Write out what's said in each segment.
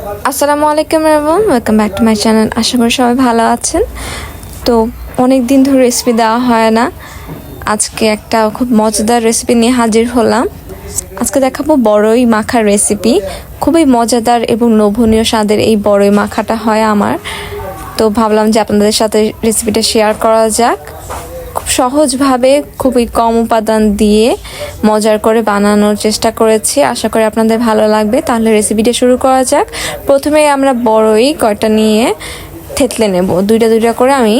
আসসালামু আলাইকুম everyone, welcome back to my channel. আশা করি সবাই ভালো আছেন। তো অনেক দিন ধরে রেসিপি দেওয়া হয় না, আজকে একটা খুব মজাদার রেসিপি নিয়ে হাজির হলাম। আজকে দেখাবো বড়ই মাখার রেসিপি। খুবই মজাদার এবং লোভনীয় স্বাদের এই বড়ই মাখাটা হয় আমার। তো ভাবলাম যে আপনাদের সাথে রেসিপিটা শেয়ার করা যাক। খুব সহজভাবে খুবই কম উপাদান দিয়ে মজার করে বানানোর চেষ্টা করেছি, আশা করি আপনাদের ভালো লাগবে। তাহলে রেসিপিটা শুরু করা যাক। প্রথমে আমরা বড়ই কয়টা নিয়ে থেতলে নেব, দুইটা দুইটা করে আমি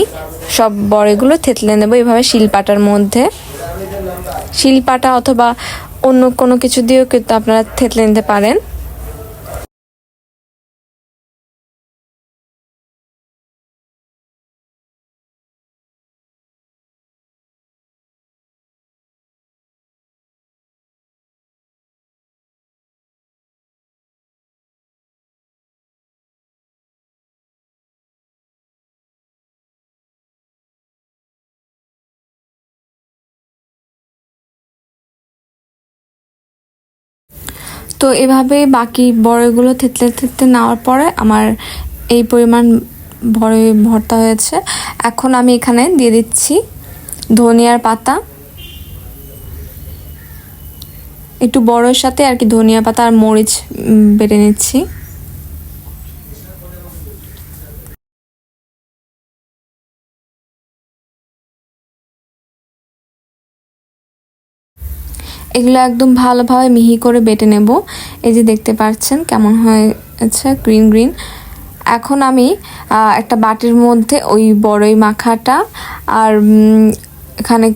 সব বড়ইগুলো থেতলে নেব এভাবে শিলপাটার মধ্যে। শিলপাটা অথবা অন্য কোনো কিছু দিয়েও কিন্তু আপনারা থেতলে নিতে পারেন। তো এভাবে বাকি বড়ইগুলো থেতলে থেতলে নেওয়ার পরে আমার এই পরিমাণ বড়ই ভর্তা হয়েছে। এখন আমি এখানে দিয়ে দিচ্ছি ধনিয়ার পাতা, একটু বড়ের সাথে আর কি ধনিয়া পাতা আর মরিচ বেটে নিচ্ছি। এগুলো একদম ভালোভাবে মিহি করে বেটে নেব। এই যে দেখতে পাচ্ছেন কেমন হয়েছে, গ্রিন গ্রিন। এখন আমি একটা বাটির মধ্যে ওই বড়ই মাখাটা আর এখানে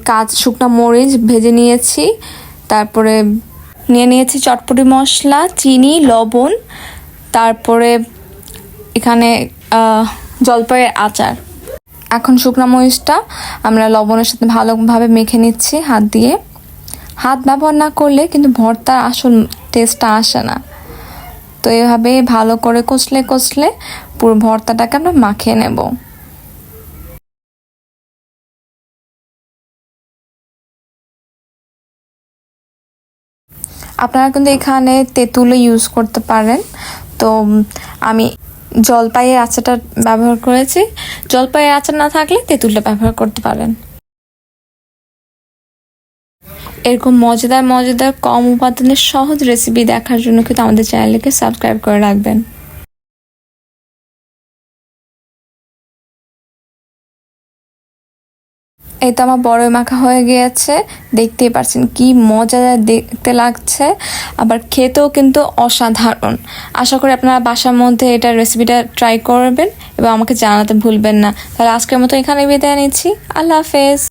শুকনো মরিচ ভেজে নিয়েছি, তারপরে নিয়েছি চটপটি মশলা, চিনি, লবণ, তারপরে এখানে জলপাইয়ের আচার। এখন শুকনো মরিচটা আমরা লবণের সাথে ভালোভাবে মেখে নিচ্ছি হাত দিয়ে। হাত ব্যবহার না করলে কিন্তু ভর্তার আসল টেস্টটা আসে না। তো এভাবে ভালো করে কষলে কষলে পুরো ভর্তাটাকে আমরা মাখিয়ে নেব। আপনারা কিন্তু এখানে তেঁতুলও ইউজ করতে পারেন। তো আমি জলপাইয়ের আচারটা ব্যবহার করেছি, জলপাইয়ের আচার না থাকলে তেঁতুলটা ব্যবহার করতে পারেন। এরকম মজাদার মজাদার কম উপাদানের সহজ রেসিপি দেখার জন্য কিন্তু আমাদের চ্যানেলকে সাবস্ক্রাইব করে রাখবেন। এই তো আমার বড়ই মাখা হয়ে গিয়েছে, দেখতেই পাচ্ছেন কি মজাদার দেখতে লাগছে, আবার খেতেও কিন্তু অসাধারণ। আশা করি আপনারা বাসার মধ্যে এটা রেসিপিটা ট্রাই করবেন এবং আমাকে জানাতে ভুলবেন না। তাহলে আজকের মতো এখানে বিদায় নিচ্ছি। আল্লাহ হাফেজ।